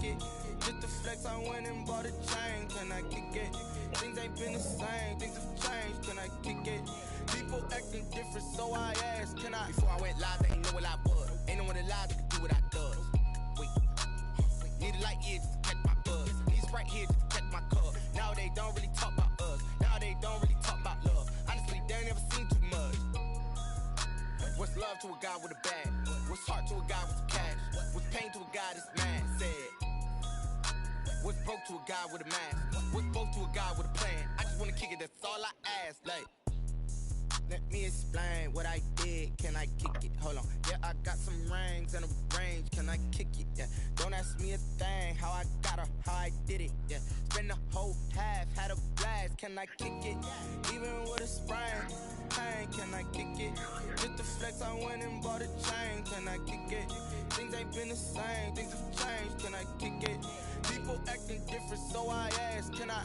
it? Just the flex, I went and bought a chain. Can I kick it? Things ain't been the same, things have changed. Can I kick it? People acting different, so I asked, can I? Before I went live, they ain't know what I was. Ain't no one alive that could do what I does. Wait, need a light here just to catch my buzz. Need Sprite here just to catch my cup. Now they don't really talk about us. Now they don't really talk about love. Honestly, they ain't never seen too much. What's love to a guy with a bag? What's heart to a guy with some cash? What's pain to a guy that's mad? Said. What's broke to a guy with a mask? What's broke to a guy with a plan? I just wanna kick it, that's all I ask. Like, let me explain what I did. Can I kick it? Hold on. Yeah, I got some rings and a range. Can I kick it? Yeah. Don't ask me a thing. How I got her, how I did it. Yeah. Spend the whole half, had a blast. Can I kick it? Even with a sprain. Pain, can I kick it? Just the flex, I went and bought a chain. Can I kick it? Things ain't been the same. Things have changed. Can I kick it? People acting different, so I ask, can I?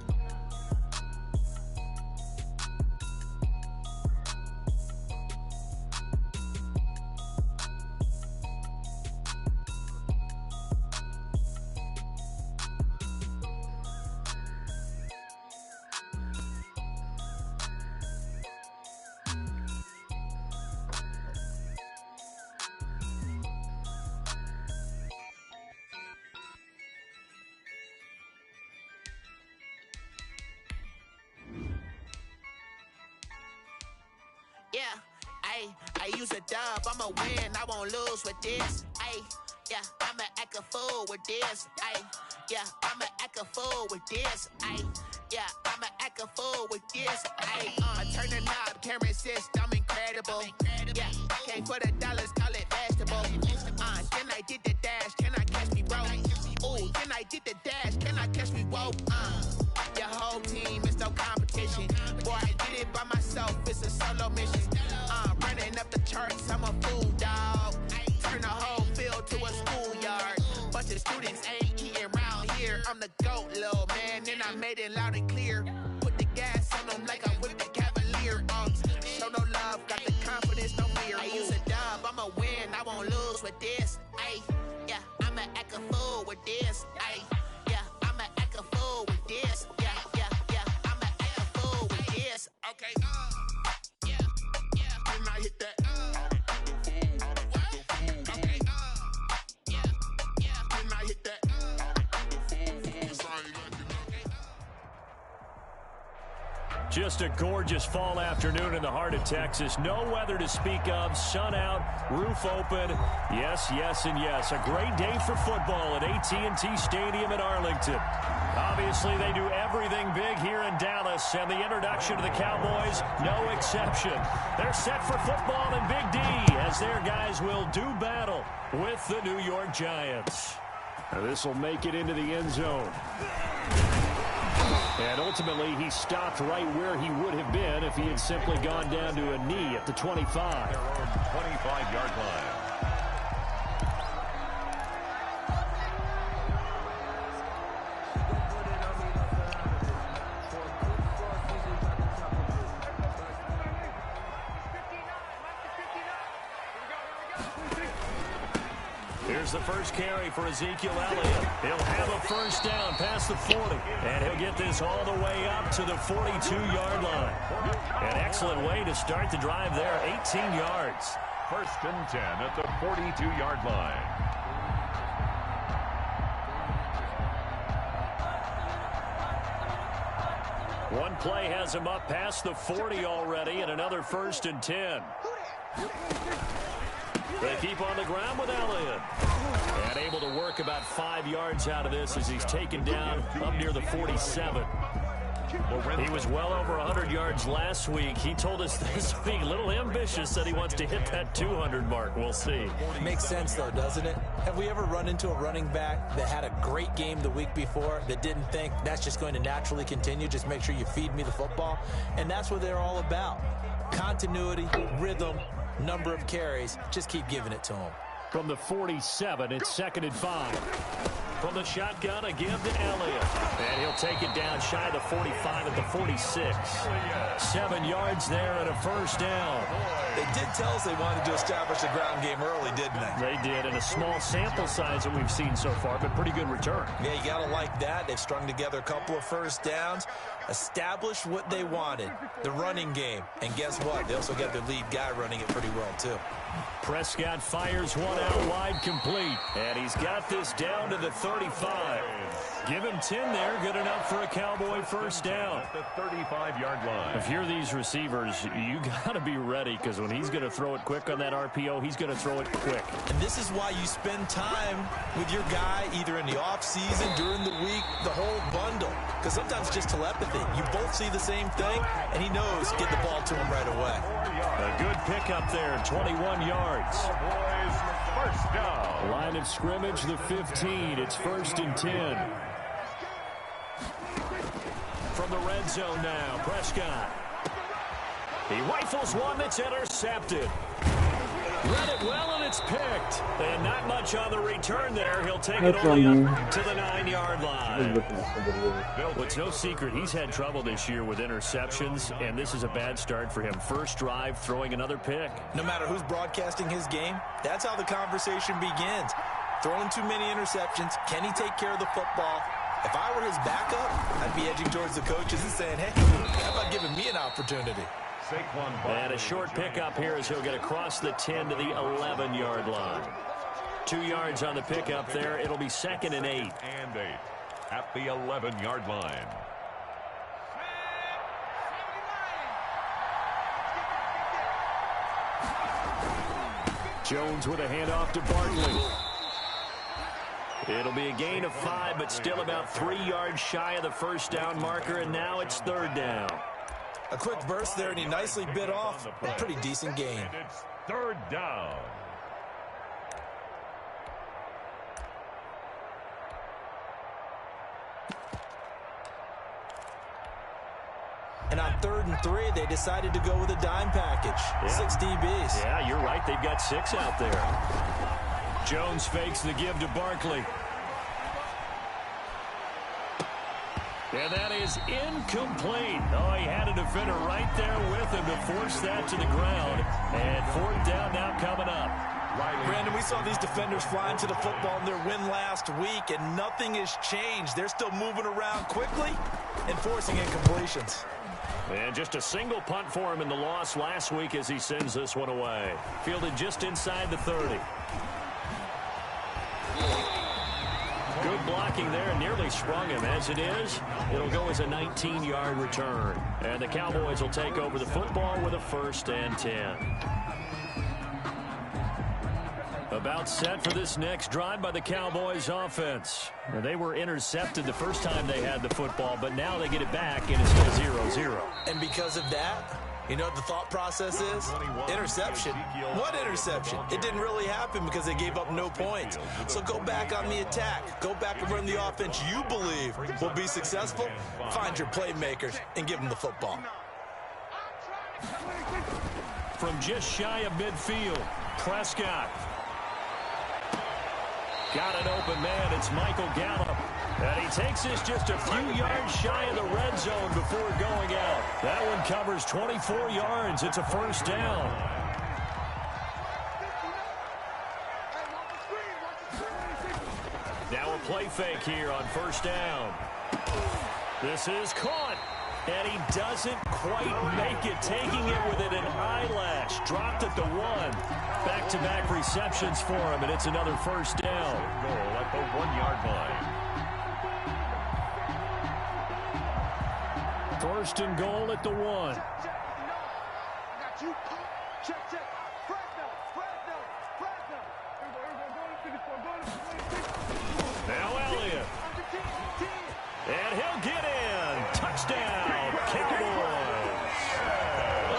Yeah, I use a dub, I'ma win, I won't lose with this. Yeah, I'ma act a fool with this. Yeah, I'ma act a fool with this. Yeah, I'ma act a fool with this. I turn the knob, camera assist, I'm incredible. Yeah, came for the dollars, call it vegetable. Then I did the dash, can I catch me, bro? Ooh, then I did the dash, can I catch me, whoa? Your whole team is no competition. Boy, I did it by myself, it's a solo mission. Running up the charts, I'm a fool, dog. Turn the whole field to a schoolyard. Bunch of students ain't eating round here. I'm the GOAT, little man, and I made it loud and clear. Put the gas on them like I whipped the Cavalier. Show no love, got the confidence, no fear. I use a dub, I'ma win, I won't lose with this. Yeah, I'ma act a fool with this. Yeah, I'ma act a fool with this. Yeah, I'ma act a fool with this. Okay, yeah, when I hit that, okay, yeah, when I hit that, Just a gorgeous fall afternoon in the heart of Texas. No weather to speak of. Sun out, roof open. Yes, yes, and yes. A great day for football at AT&T Stadium in Arlington. Obviously, they do everything big here in Dallas, and the introduction to the Cowboys, no exception. They're set for football in Big D as their guys will do battle with the New York Giants. This will make it into the end zone. And ultimately, he stopped right where he would have been if he had simply gone down to a knee at the 25. Their own 25-yard line. Here's the first carry for Ezekiel Elliott. He'll have a first down past the 40. And he'll get this all the way up to the 42-yard line. An excellent way to start the drive there, 18 yards. First and 10 at the 42-yard line. One play has him up past the 40 already, and another first and 10. They keep on the ground with Elliott. And able to work about 5 yards out of this as he's taken down up near the 47. He was well over 100 yards last week. He told us this week, a little ambitious, said he wants to hit that 200 mark. We'll see. Makes sense, though, doesn't it? Have we ever run into a running back that had a great game the week before that didn't think that's just going to naturally continue? Just make sure you feed me the football. And that's what they're all about. Continuity, rhythm, number of carries. Just keep giving it to them. From the 47, it's 2nd and 5. From the shotgun, a give to Elliott. And he'll take it down shy of the 45 at the 46. 7 yards there and a first down. They did tell us they wanted to establish the ground game early, didn't they? They did, in a small sample size that we've seen so far, but pretty good return. Yeah, you got to like that. They've strung together a couple of first downs, established what they wanted, the running game. And guess what? They also got their lead guy running it pretty well, too. Prescott fires one out wide, complete. And he's got this down to the 35. Give him 10 there. Good enough for a Cowboy first down. At the 35-yard line. If you're these receivers, you got to be ready, because when he's going to throw it quick on that RPO, he's going to throw it quick. And this is why you spend time with your guy either in the offseason, during the week, the whole bundle. Because sometimes it's just telepathy. You both see the same thing, and he knows get the ball to him right away. A good pickup there, 21 yards. Cowboys first down. Line of scrimmage, the 15. It's 1st and 10. From the red zone now, Prescott. He rifles one that's intercepted. Read it well, and it's picked. And not much on the return there. He'll take it only up to the 9-yard line. Well, it's no secret he's had trouble this year with interceptions, and this is a bad start for him. First drive, throwing another pick. No matter who's broadcasting his game, that's how the conversation begins. Throwing too many interceptions. Can he take care of the football? If I were his backup, I'd be edging towards the coaches and saying, hey, how about giving me an opportunity? And a short pickup here as he'll get across the 10 to the 11-yard line. 2 yards on the pickup there. It'll be 2nd and 8. And 8 at the 11-yard line. Jones with a handoff to Barkley. It'll be a gain of 5, but still about 3 yards shy of the first down marker, and now it's 3rd down. A quick burst there, and he nicely bit off a pretty decent gain. And it's 3rd down. And on 3rd and 3, they decided to go with a dime package. Yeah. 6 DBs. Yeah, you're right. They've got 6 out there. Jones fakes the give to Barkley. And that is incomplete. Oh, he had a defender right there with him to force that to the ground. And 4th down now coming up. Brandon, we saw these defenders flying to the football in their win last week, and nothing has changed. They're still moving around quickly and forcing incompletions. And just a single punt for him in the loss last week as he sends this one away. Fielded just inside the 30. Good blocking there, nearly sprung him. As it is, it'll go as a 19-yard return. And the Cowboys will take over the football with a 1st and 10. About set for this next drive by the Cowboys offense. They were intercepted the first time they had the football, but now they get it back, and it's still 0-0. And because of that, you know what the thought process is? Interception. What interception? It didn't really happen because they gave up no points. So go back on the attack. Go back and run the offense you believe will be successful. Find your playmakers and give them the football. From just shy of midfield, Prescott. Got an open man. It's Michael Gallup. And he takes this just a few yards shy of the red zone before going out. That one covers 24 yards. It's a 1st down. Now a play fake here on 1st down. This is caught. And he doesn't quite make it, taking it within an eyelash. Dropped at the 1. Back-to-back receptions for him, and it's another 1st down. Goal at the 1-yard line. 1st and goal at the 1. Now Elliott. And he'll get in. Touchdown.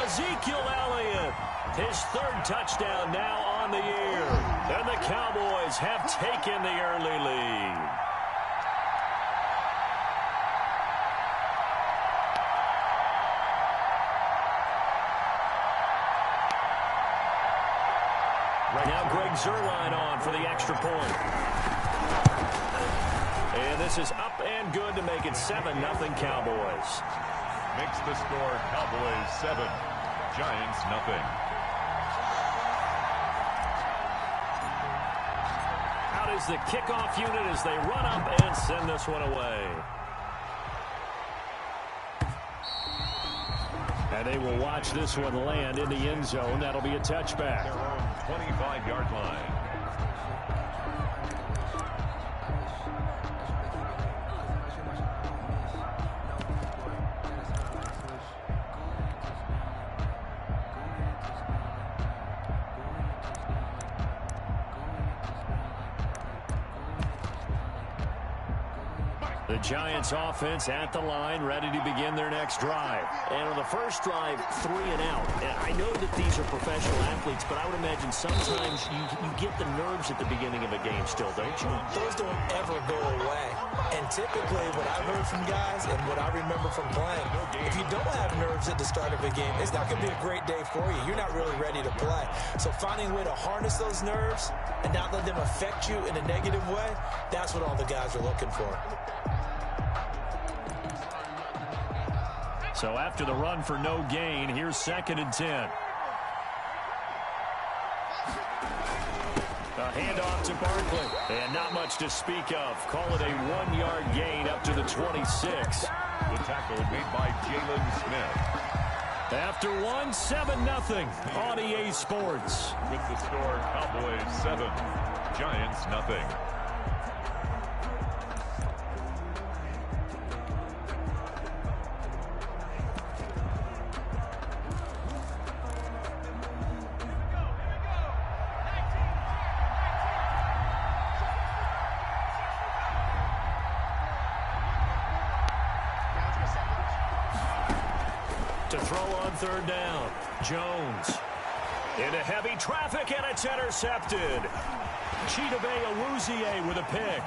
Ezekiel Elliott, his 3rd touchdown now on the year. And the Cowboys have taken the early lead. Right now Greg Zuerlein on for the extra point. And this is up and good to make it 7-0 Cowboys. Makes the score Cowboys 7, Giants nothing. Out is the kickoff unit as they run up and send this one away. And they will watch this one land in the end zone. That'll be a touchback. Their own 25-yard line. The Giants offense at the line, ready to begin their next drive. And on the first drive, 3 and out. And I know that these are professional athletes, but I would imagine sometimes you get the nerves at the beginning of a game still, don't you? Those don't ever go away. And typically what I've heard from guys and what I remember from playing, if you don't have nerves at the start of a game, it's not going to be a great day for you. You're not really ready to play. So finding a way to harness those nerves and not let them affect you in a negative way, that's what all the guys are looking for. So after the run for no gain, here's 2nd and 10. A handoff to Barkley. And not much to speak of. Call it a 1-yard gain up to the 26. The tackle made by Jalen Smith. After 7-0 on EA Sports. With the score, Cowboys 7, Giants nothing. To throw on 3rd down. Jones into heavy traffic, and it's intercepted. Chidobe Awuzie with a pick.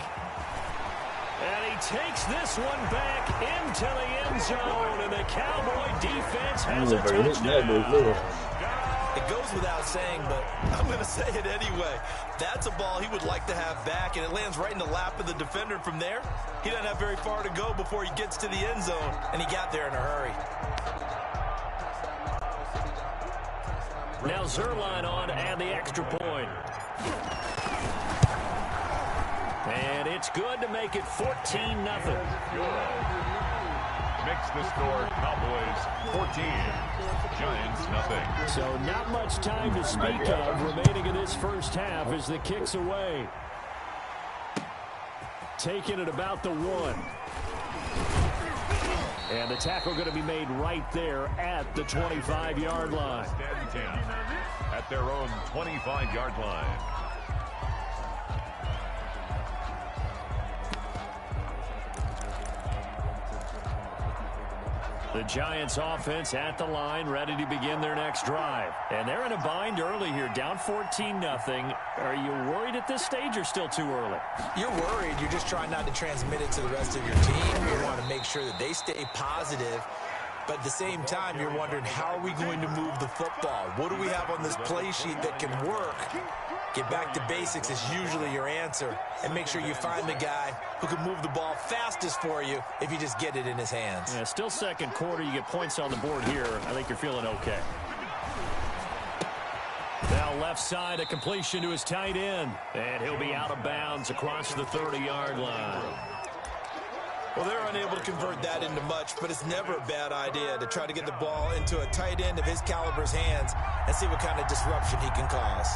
And he takes this one back into the end zone, and the Cowboy defense has a touchdown. It goes without saying, but I'm going to say it anyway. That's a ball he would like to have back, and it lands right in the lap of the defender from there. He doesn't have very far to go before he gets to the end zone, and he got there in a hurry. Now Zerline on to add the extra point. And it's good to make it 14-0. Makes the score Cowboys 14, Giants nothing. So not much time to speak of remaining in this first half as the kick's away. Taking it about the 1. And the tackle going to be made right there at the 25-yard line. Stand 10 at their own 25-yard line. The Giants offense at the line, ready to begin their next drive. And they're in a bind early here, down 14-0. Are you worried at this stage or still too early? You're worried. You're just trying not to transmit it to the rest of your team. You want to make sure that they stay positive. But at the same time, you're wondering, how are we going to move the football? What do we have on this play sheet that can work? Get back to basics is usually your answer. And make sure you find the guy who can move the ball fastest for you if you just get it in his hands. Yeah, still second quarter. You get points on the board here. I think you're feeling okay. Now left side, a completion to his tight end. And he'll be out of bounds across the 30-yard line. Well, they're unable to convert that into much, but it's never a bad idea to try to get the ball into a tight end of his caliber's hands and see what kind of disruption he can cause.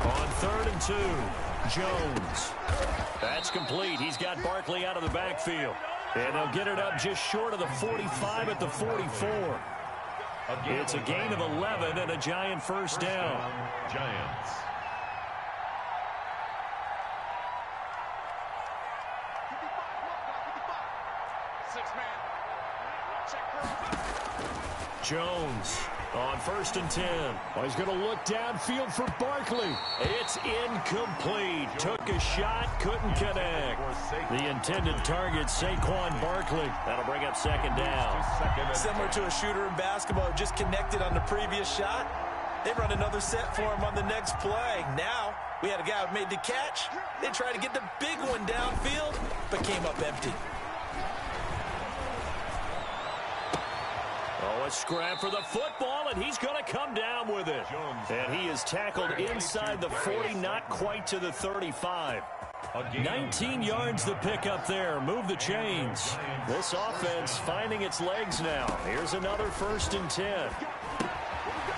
On 3rd and 2, Jones. That's complete. He's got Barkley out of the backfield. And they'll get it up just short of the 45 at the 44. It's a gain of 11 and a Giant first down. Giants. Jones on 1st and 10. Oh, he's going to look downfield for Barkley. It's incomplete. Took a shot, couldn't connect. The intended target, Saquon Barkley. That'll bring up 2nd down. Similar to a shooter in basketball who just connected on the previous shot. They run another set for him on the next play. Now, we had a guy who made the catch. They tried to get the big one downfield, but came up empty. Oh, a scrap for the football, and he's going to come down with it. And he is tackled inside the 40, not quite to the 35. 19 yards to pick up there. Move the chains. This offense finding its legs now. Here's another 1st and 10.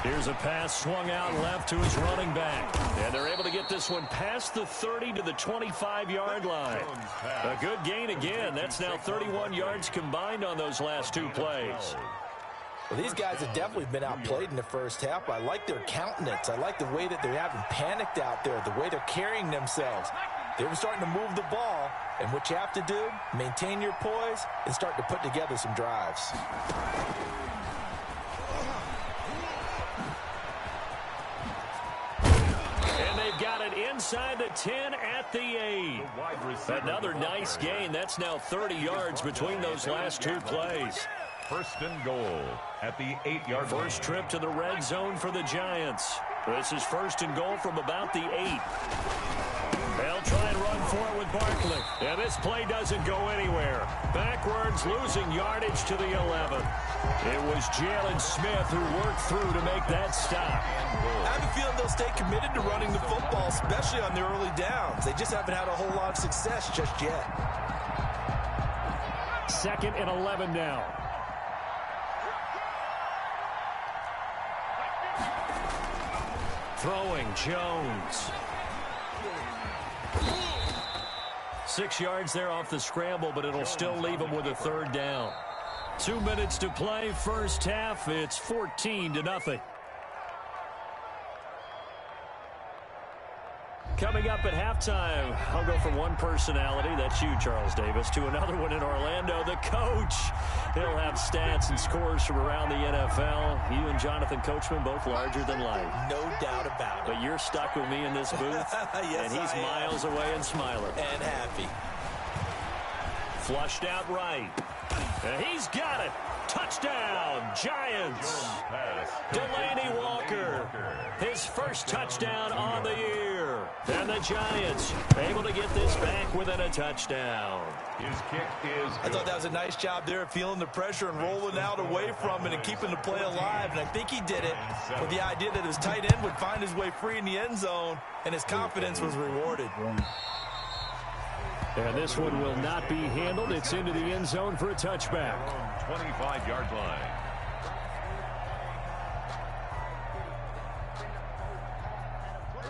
Here's a pass swung out left to his running back. And they're able to get this one past the 30 to the 25-yard line. A good gain again. That's now 31 yards combined on those last 2 plays. Well, these guys have definitely been outplayed in the first half. I like their countenance. I like the way that they're having panicked out there, the way they're carrying themselves. They were starting to move the ball, and what you have to do, maintain your poise and start to put together some drives. And they've got it inside the 10 at the 8. Another nice gain. That's now 30 yards between those last 2 plays. 1st and goal at the 8-yard line. First trip to the red zone for the Giants. This is 1st and goal from about the 8. They'll try and run for it with Barkley. And this play doesn't go anywhere. Backwards, losing yardage to the 11. It was Jalen Smith who worked through to make that stop. I have a feeling they'll stay committed to running the football, especially on the early downs. They just haven't had a whole lot of success just yet. 2nd and 11 now. Throwing, Jones. 6 yards there off the scramble, but it'll still leave him with a 3rd down. 2 minutes to play, first half. It's 14-0. Coming up at halftime, I'll go from one personality, that's you, Charles Davis, to another one in Orlando, the coach. He'll have stats and scores from around the NFL. You and Jonathan Coachman, both larger than life. No doubt about it. But you're stuck with me in this booth, yes, and he's miles away and smiling. And happy. Flushed out right. And he's got it. Touchdown, Giants. Delaney Walker, his first touchdown on the year. And the Giants able to get this back within a touchdown. His kick is good. I thought that was a nice job there, feeling the pressure and rolling out away from it and keeping the play alive. And I think he did it with the idea that his tight end would find his way free in the end zone, and his confidence was rewarded. And this one will not be handled. It's into the end zone for a touchback. 25-yard line.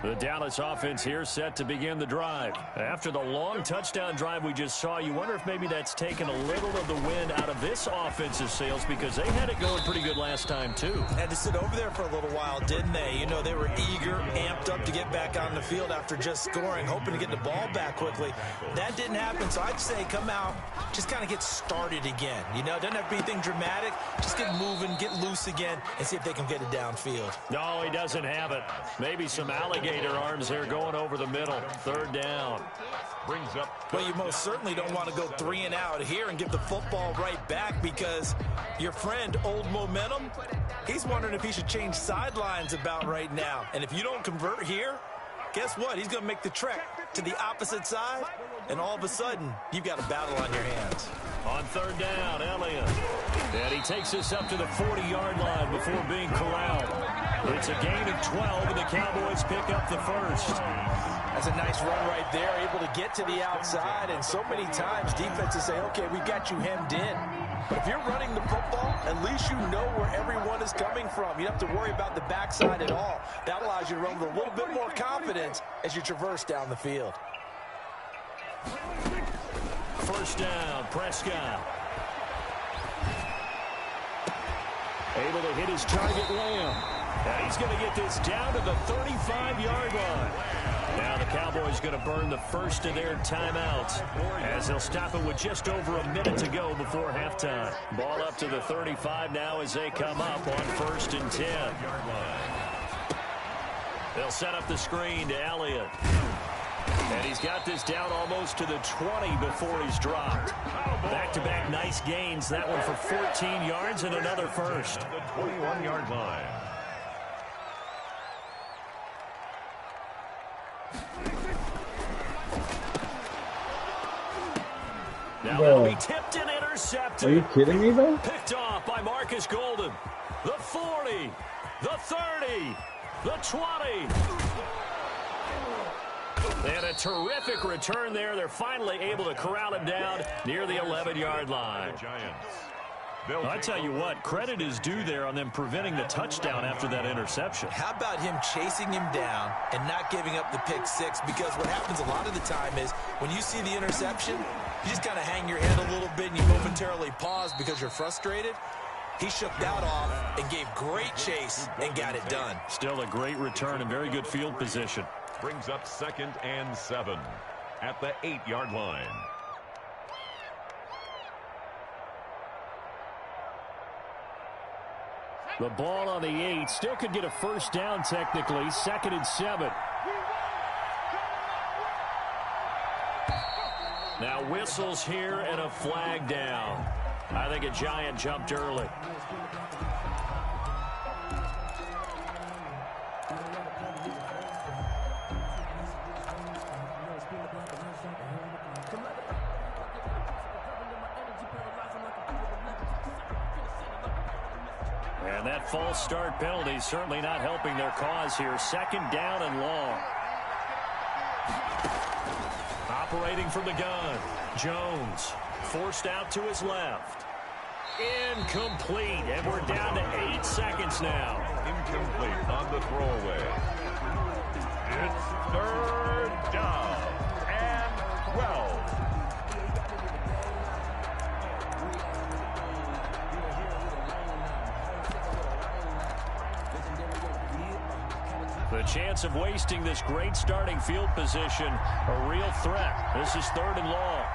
The Dallas offense here set to begin the drive. After the long touchdown drive we just saw, you wonder if maybe that's taken a little of the wind out of this offensive sails, because they had it going pretty good last time too. Had to sit over there for a little while, didn't they? You know, they were eager, amped up to get back on the field after just scoring, hoping to get the ball back quickly. That didn't happen, so I'd say come out, just kind of get started again. You know, doesn't have to be anything dramatic. Just get moving, get loose again, and see if they can get it downfield. No, he doesn't have it. Maybe some alligator arms there going over the middle. 3rd down. Brings up. Well, you most certainly don't want to go 3 and out here and give the football right back, because your friend, Old Momentum, he's wondering if he should change sidelines about right now. And if you don't convert here, guess what? He's going to make the trek to the opposite side, and all of a sudden, you've got a battle on your hands. On 3rd down, Elliott. And he takes this up to the 40-yard line before being corralled. It's a gain of 12, and the Cowboys pick up the first. That's a nice run right there, able to get to the outside, and so many times defenses say, okay, we've got you hemmed in. But if you're running the football, at least you know where everyone is coming from. You don't have to worry about the backside at all. That allows you to run with a little bit more confidence as you traverse down the field. First down, Prescott. Able to hit his target, Lamb. And he's going to get this down to the 35-yard line. Now the Cowboys going to burn the first of their timeouts, as they'll stop it with just over a minute to go before halftime. Ball up to the 35 now as they come up on 1st and 10. They'll set up the screen to Elliott. And he's got this down almost to the 20 before he's dropped. Back-to-back nice gains. That one for 14 yards and another first. The 21-yard line. Now that'll be tipped and intercepted. Are you kidding me, though? Picked off by Marcus Golden. The 40, the 30, the 20. And a terrific return there. They're finally able to corral him down near the 11-yard line. Well, I tell you what, credit is due there on them preventing the touchdown after that interception. How about him chasing him down and not giving up the pick six? Because what happens a lot of the time is when you see the interception, you just kind of hang your head a little bit and you momentarily pause because you're frustrated. He shook that off and gave great chase and got it done. Still a great return and very good field position. Brings up 2nd and 7 at the 8-yard line. The ball on the 8. Still could get a first down technically. 2nd and 7. Now whistles here and a flag down. I think a Giant jumped early. And that false start penalty certainly not helping their cause here. 2nd down and long. Operating from the gun. Jones forced out to his left. Incomplete. And we're down to 8 seconds now. Incomplete on the throwaway. It's 3rd down and 12. The chance of wasting this great starting field position, a real threat. This is 3rd and long.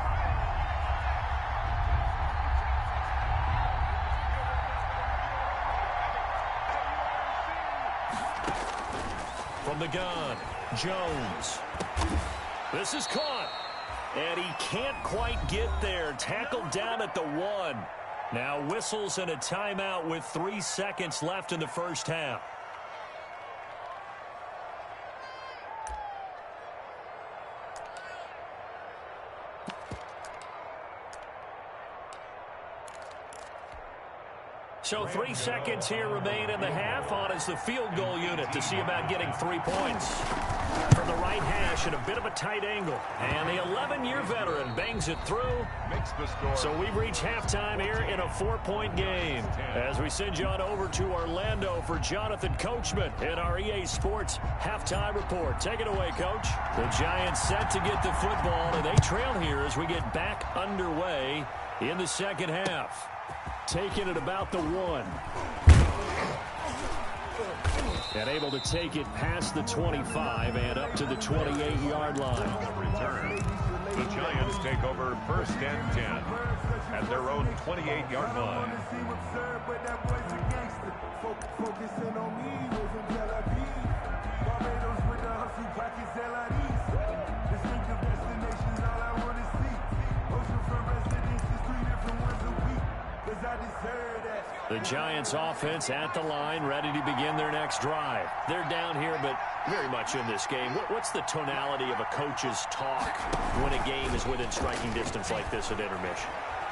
From the gun, Jones. This is caught. And he can't quite get there. Tackled down at the 1. Now whistles and a timeout with 3 seconds left in the first half. So 3 seconds here remain in the half. On is the field goal unit to see about getting 3 points. From the right hash at a bit of a tight angle. And the 11-year veteran bangs it through. Makes the score. So we've reached halftime here in a 4-point game. As we send you on over to Orlando for Jonathan Coachman in our EA Sports halftime report. Take it away, Coach. The Giants set to get the football, and they trail here as we get back underway in the second half. Taking it about the 1. And able to take it past the 25 and up to the 28-yard line. Return. The Giants take over 1st and 10 at their own 28-yard line. The Giants offense at the line, ready to begin their next drive. They're down here, but very much in this game. What's the tonality of a coach's talk when a game is within striking distance like this at intermission?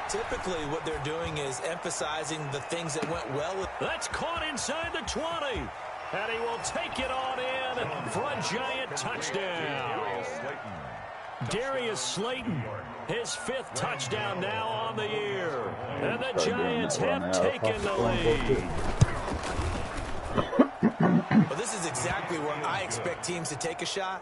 Typically, what they're doing is emphasizing the things that went well. That's caught inside the 20. And he will take it on in for a Giant touchdown. Darius Slayton, his 5th touchdown now on the year. And the Giants have taken the lead. Well, this is exactly where I expect teams to take a shot.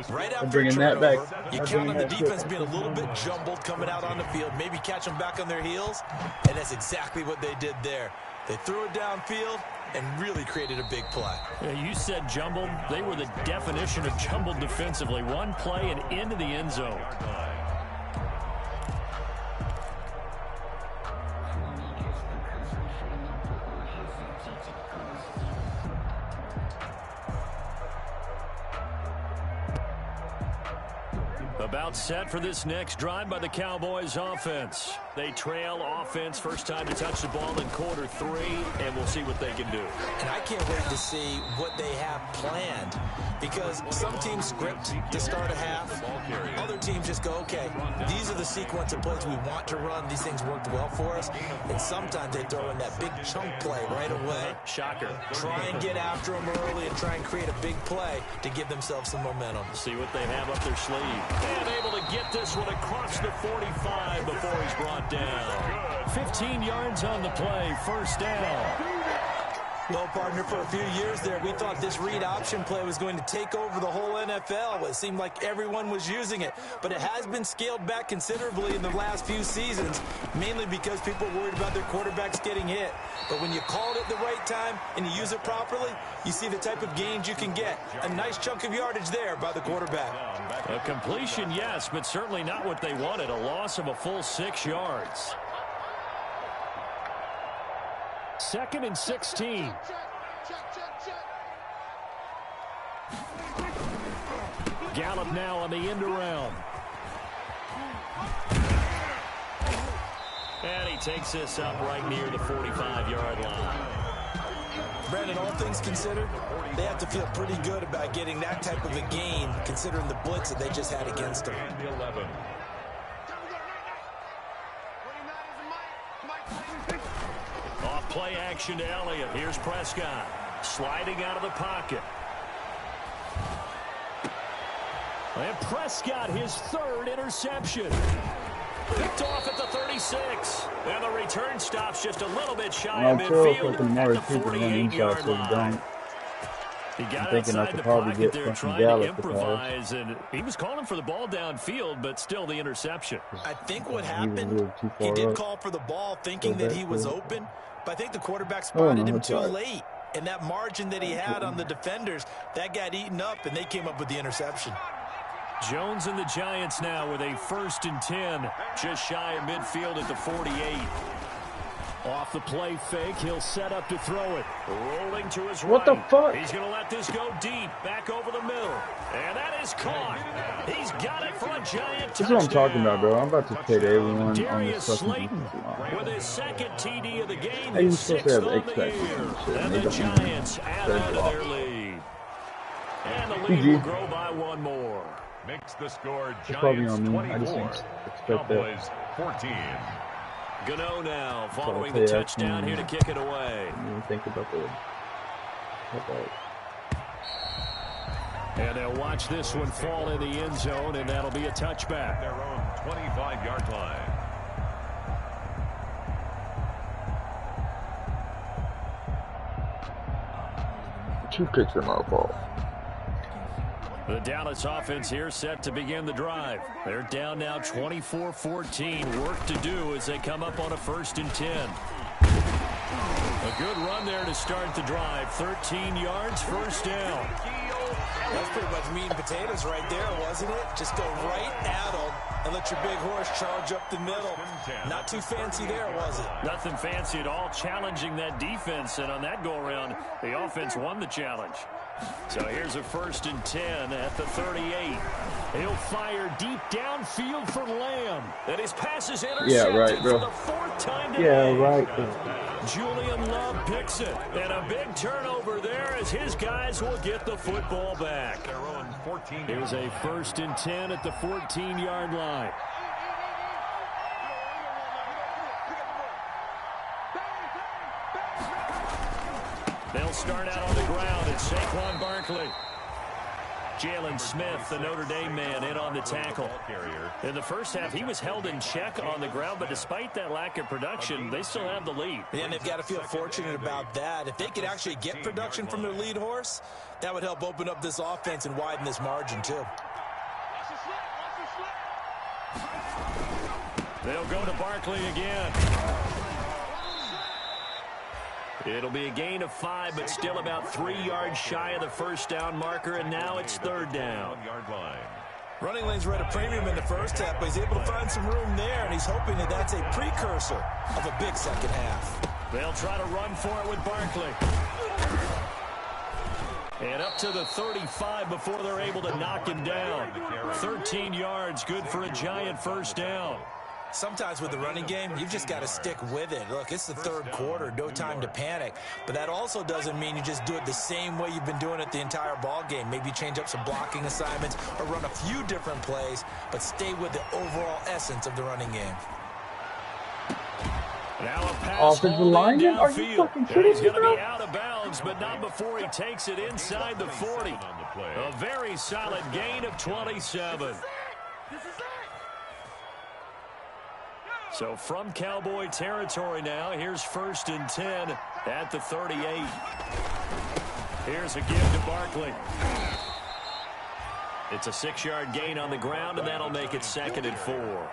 Right after bringing that turnover, back. you count on the defense being a little bit jumbled coming out on the field, maybe catch them back on their heels, and that's exactly what they did there. They threw it downfield and really created a big play. Yeah, you said jumbled. They were the definition of jumbled defensively. One play and into the end zone. About set for this next drive by the Cowboys offense. They trail offense, first time to touch the ball in quarter 3, and we'll see what they can do. And I can't wait to see what they have planned, because some teams script to start a half. Other teams just go, okay, these are the sequence of plays we want to run. These things worked well for us. And sometimes they throw in that big chunk play right away. Shocker. Try and get after them early and try and create a big play to give themselves some momentum. See what they have up their sleeve. And able to get this one across the 45 before he's brought down. 15 yards on the play, first down. Well, partner, for a few years there, we thought this read option play was going to take over the whole NFL. It seemed like everyone was using it, but it has been scaled back considerably in the last few seasons, mainly because people are worried about their quarterbacks getting hit. But when you call it at the right time and you use it properly, you see the type of gains you can get. A nice chunk of yardage there by the quarterback. A completion, yes, but certainly not what they wanted. A loss of a full 6 yards. 2nd and 16. Gallup now on the end around. And he takes this up right near the 45-yard line. Brandon, all things considered, they have to feel pretty good about getting that type of a gain, considering the blitz that they just had against them. Off play action to Elliott. Here's Prescott sliding out of the pocket. And Prescott, his 3rd interception. Picked off at the 36. And the return stops just a little bit shy of midfield at the 48-yard line. He got inside the pocket there trying to improvise, and he was calling for the ball downfield, but still the interception. I think what happened, he did call for the ball thinking that he was open, but I think the quarterback spotted him too late. And that margin that he had on the defenders, that got eaten up, and they came up with the interception. Jones and the Giants now with a 1st and 10, just shy of midfield at the 48. Off the play fake, he'll set up to throw it. Rolling to his right. What the fuck? He's going to let this go deep, back over the middle. And that is caught. He's got it for a Giant touchdown. This is what I'm talking about, bro. I'm about to take everyone on Darius this fucking Slayton line. with his 2nd TD of the game. How you His supposed to 6th have on the expectations year. and And shit? the Giants add on to their lead. And the lead will grow by 1 more. Makes the score Probably Giants on me. I 24, just expect Cowboys that. 14. Gano now following the touchdown here to kick it away. I didn't think about And they'll watch this one fall in the end zone, and that'll be a touchback. Their own 25-yard line. Two picks are my fault. The Dallas offense here set to begin the drive. They're down now 24-14. Work to do as they come up on a 1st and 10. A good run there to start the drive. 13 yards, first down. That's pretty much meat and potatoes right there, wasn't it? Just go right at them and let your big horse charge up the middle. Not too fancy there, was it? Nothing fancy at all, challenging that defense. And on that go-around, the offense won the challenge. So here's a 1st and 10 at the 38. He'll fire deep downfield for Lamb. And his pass is intercepted for the 4th time today. Yeah, right. Julian Love picks it. And a big turnover there as his guys will get the football back. Here's a 1st and 10 at the 14-yard line. They'll start out on the ground. It's Saquon Barkley. Jalen Smith, the Notre Dame man, in on the tackle. In the first half, he was held in check on the ground, but despite that lack of production, they still have the lead. And they've got to feel fortunate about that. If they could actually get production from their lead horse, that would help open up this offense and widen this margin, too. They'll go to Barkley again. It'll be a gain of 5, but still about 3 yards shy of the first down marker, and now it's 3rd down. Running lanes were at a premium in the first half, but he's able to find some room there, and he's hoping that that's a precursor of a big second half. They'll try to run for it with Barkley. And up to the 35 before they're able to knock him down. 13 yards, good for a Giant first down. Sometimes with the running game, you've just got to stick with it. Look, it's the third quarter, no time to panic. But that also doesn't mean you just do it the same way you've been doing it the entire ball game. Maybe change up some blocking assignments or run a few different plays, but stay with the overall essence of the running game. Now a pass Offensive lineman? Are you fucking kidding me, He's going to bro? be out of bounds, but not before he takes it inside the 40. A very solid gain of 27. So from Cowboy territory now, here's 1st and 10 at the 38. Here's a give to Barkley. It's a 6-yard gain on the ground, and that'll make it 2nd and 4.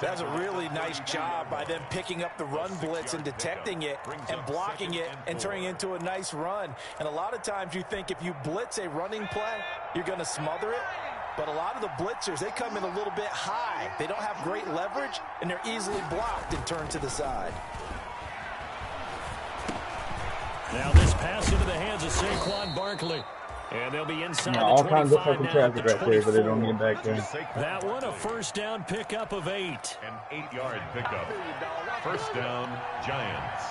That's a really nice job by them picking up the run blitz and detecting it and blocking it and turning it into a nice run. And a lot of times you think if you blitz a running play, you're going to smother it. But a lot of the blitzers, they come in a little bit high. They don't have great leverage, and they're easily blocked and turned to the side. Now this pass into the hands of Saquon Barkley. And they'll be inside the 25 all kinds of fucking now traffic at the right there, but they 24. don't get back there. That one a 1st down pickup of 8. An 8-yard pickup. 1st down, Giants.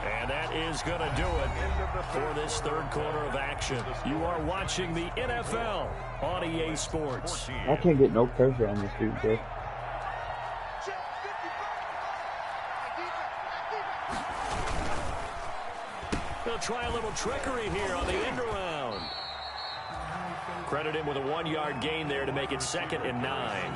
And that is going to do it for this third quarter of action. You are watching the NFL on EA Sports. I can't get no pressure on this dude, bro. They'll try a little trickery here on the end around. Credit him with a 1-yard gain there to make it 2nd and 9.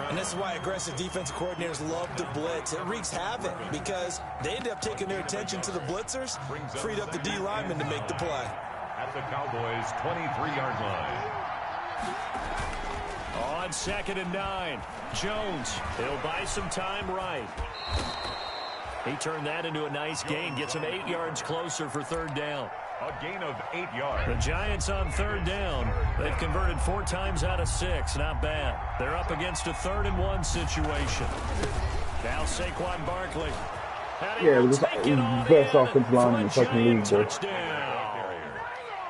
And this is why aggressive defensive coordinators love to blitz. It wreaks havoc because they end up taking their attention to the blitzers, freed up the D lineman to make the play. At the Cowboys' 23-yard line. On 2nd and 9, Jones. He'll buy some time right. He turned that into a nice gain. Gets him 8 yards closer for 3rd down. A gain of 8 yards. The Giants on 3rd down. They've converted 4 times out of 6. Not bad. They're up against a 3rd and 1 situation. Now Saquon Barkley. Yeah, it was the best offensive line in the fucking league, bro.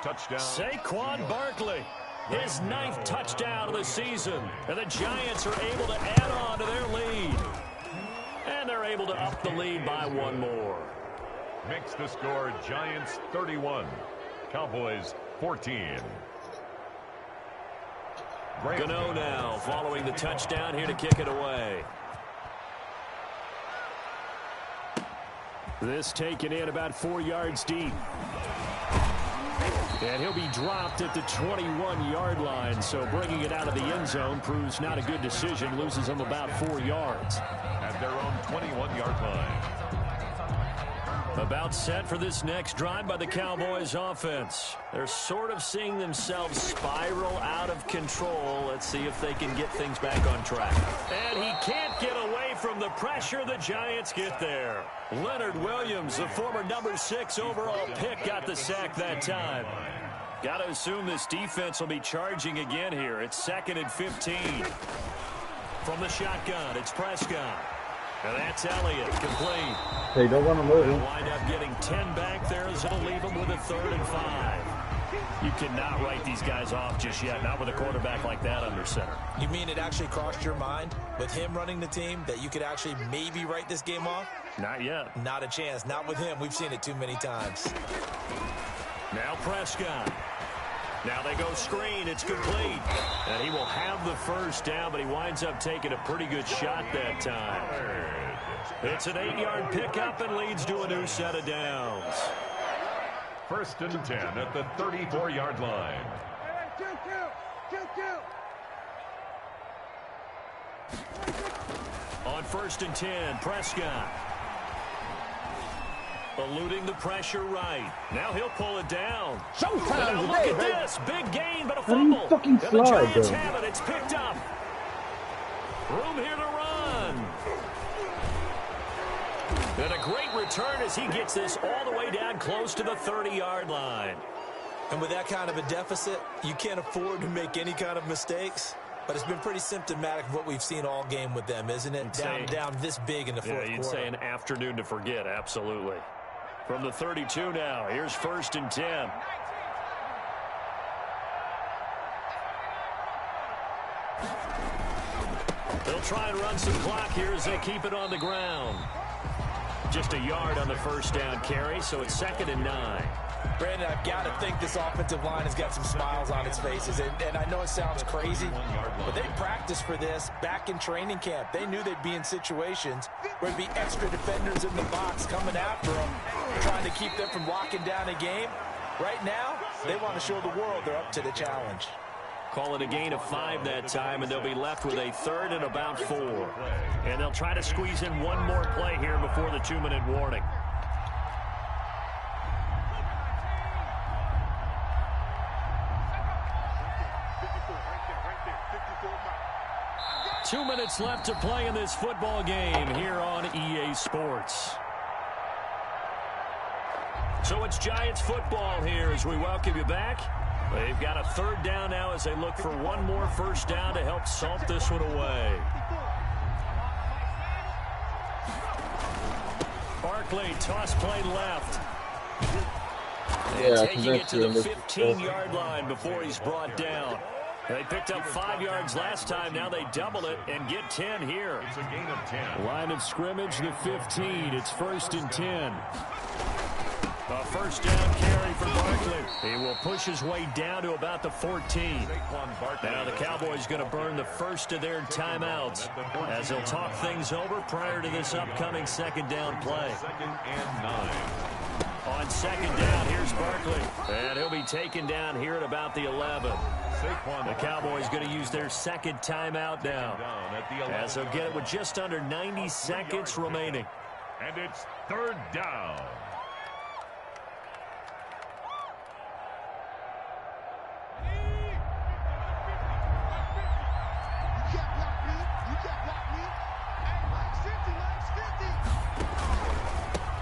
Touchdown. Saquon Barkley. His 9th touchdown of the season. And the Giants are able to add on to their lead. And they're able to up the lead by 1 more. Makes the score Giants 31, Cowboys 14. Gano now following the touchdown here to kick it away. This taken in about 4 yards deep. And he'll be dropped at the 21-yard line, so bringing it out of the end zone proves not a good decision. Loses him about 4 yards. At their own 21-yard line. About set for this next drive by the Cowboys offense. They're sort of seeing themselves spiral out of control. Let's see if they can get things back on track. And he can't get away from the pressure. The Giants get there. Leonard Williams, the former number 6 overall pick, got the sack that time. Got to assume this defense will be charging again here. It's 2nd and 15. From the shotgun, it's Prescott. And that's Elliott, complete. They don't want to move. They'll wind up getting 10 back there, as they'll leave them with a 3rd and 5. You cannot write these guys off just yet, not with a quarterback like that under center. You mean it actually crossed your mind with him running the team that you could actually maybe write this game off? Not yet. Not a chance. Not with him. We've seen it too many times. Now Prescott. Now they go screen. It's complete. And he will have the 1st down, but he winds up taking a pretty good shot that time. It's an 8-yard pickup and leads to a new set of downs. 1st and 10 at the 34-yard line. On 1st and 10, Prescott. Eluding the pressure right. Now he'll pull it down. Showtime Look today, at baby. this. Big gain, but a How do you fumble. fucking And the slide, Giants though? have it. It's picked up. Room here to run. And a great return as he gets this all the way down close to the 30-yard line. And with that kind of a deficit, you can't afford to make any kind of mistakes. But it's been pretty symptomatic of what we've seen all game with them, isn't it? Down this big in the fourth quarter. You'd say an afternoon to forget, absolutely. From the 32 now, here's 1st and 10. They'll try and run some clock here as they keep it on the ground. Just a yard on the first down carry, so it's 2nd and 9. Brandon, I've got to think this offensive line has got some smiles on its faces. And I know it sounds crazy, but they practiced for this back in training camp. They knew they'd be in situations where there'd be extra defenders in the box coming after them, trying to keep them from locking down a game. Right now, they want to show the world they're up to the challenge. Call it a gain of 5 that time, and they'll be left with a 3rd and about 4. And they'll try to squeeze in one more play here before the 2-minute warning. Two minutes left to play in this football game here on EA Sports. So it's Giants football here as we welcome you back. They've got a 3rd down now as they look for one more first down to help salt this one away. Barkley, toss play left. And taking it to the 15-yard line before he's brought down. They picked up 5 yards last time. Now they double it and get 10 here. It's a gain of 10. Line of scrimmage, the 15. It's 1st and 10. A first down carry for Barkley. He will push his way down to about the 14. Now the Cowboys going to burn the first of their timeouts as they'll talk things over prior to this upcoming 2nd down play. 2nd and 9. On 2nd down, here's Barkley. And he'll be taken down here at about the 11. The Cowboys going to use their 2nd timeout now, as they'll get it with just under 90 seconds remaining. And it's 3rd down.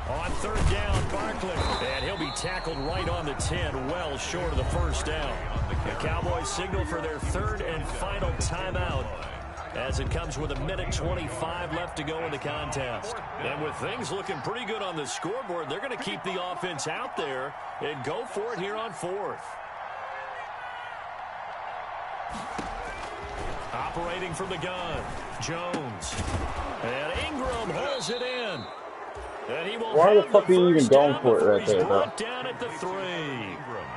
On 3rd down, Barkley. And he'll be tackled right on the 10, well short of the first down. The Cowboys signal for their 3rd and final timeout as it comes with 1:25 left to go in the contest. And with things looking pretty good on the scoreboard, they're going to keep the offense out there and go for it here on 4th. Operating from the gun, Jones. And Ingram holds it in. And he will Why the fuck are you even going for it right there, bro? Down at the 3.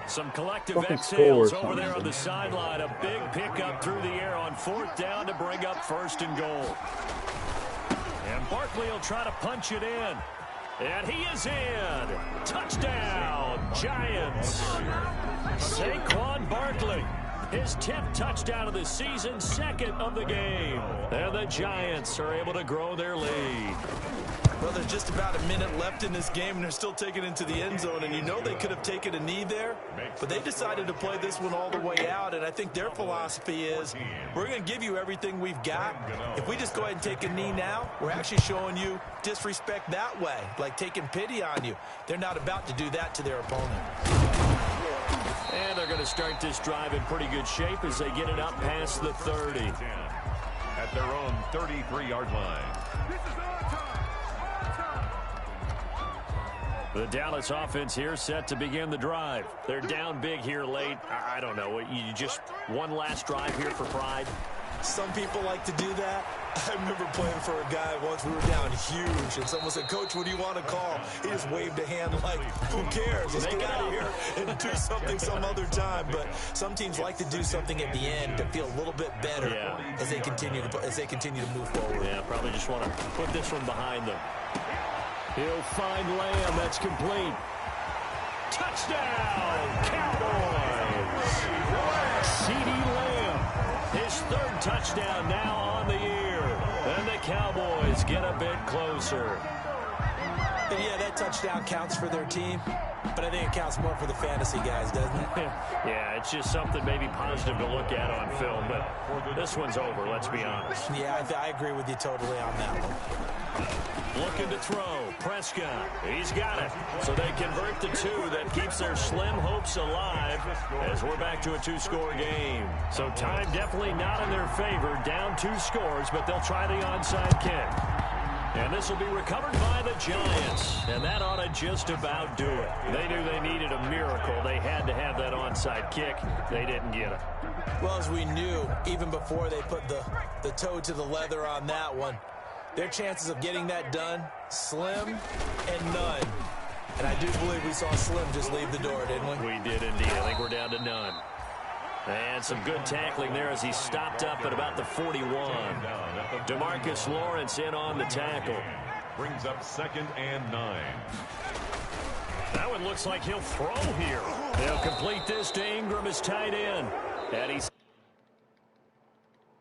Some collective exhales over there on the sideline. A big pickup through the air on 4th down to bring up 1st and goal. And Barkley will try to punch it in. And he is in. Touchdown, Giants. Saquon Barkley. His 10th touchdown of the season, 2nd of the game. And the Giants are able to grow their lead. Well, there's just about a minute left in this game, and they're still taking it into the end zone. And you know they could have taken a knee there, but they decided to play this one all the way out. And I think their philosophy is, we're going to give you everything we've got. If we just go ahead and take a knee now, we're actually showing you disrespect that way, like taking pity on you. They're not about to do that to their opponent. And they're going to start this drive in pretty good shape as they get it up past the 30. At their own 33-yard line. The Dallas offense here set to begin the drive. They're down big here late. I don't know. You just one last drive here for pride? Some people like to do that. I remember playing for a guy once. We were down huge, and someone said, "Coach, what do you want to call?" He just waved a hand like, who cares? Let's get out of here and do something some other time. But some teams like to do something at the end to feel a little bit better as they continue to move forward. Yeah, probably just want to put this one behind them. He'll find Lamb. That's complete. Touchdown, Cowboys! CeeDee Lamb, his 3rd touchdown now on the year. And the Cowboys get a bit closer. And yeah, that touchdown counts for their team, but I think it counts more for the fantasy guys, doesn't it? Yeah, it's just something maybe positive to look at on film, but this one's over, let's be honest. Yeah, I agree with you totally on that one. Looking to throw. Prescott. He's got it. So they convert the 2. That keeps their slim hopes alive as we're back to a 2-score game. So time definitely not in their favor. Down 2 scores, but they'll try the onside kick. And this will be recovered by the Giants. And that ought to just about do it. They knew they needed a miracle. They had to have that onside kick. They didn't get it. Well, as we knew, even before they put the toe to the leather on that one, their chances of getting that done, slim and none. And I do believe we saw Slim just leave the door, didn't we? We did indeed. I think we're down to none. And some good tackling there as he stopped up at about the 41. DeMarcus Lawrence in on the tackle. Brings up 2nd and 9. That one looks like he'll throw here. They'll complete this to Ingram as tight end. And he's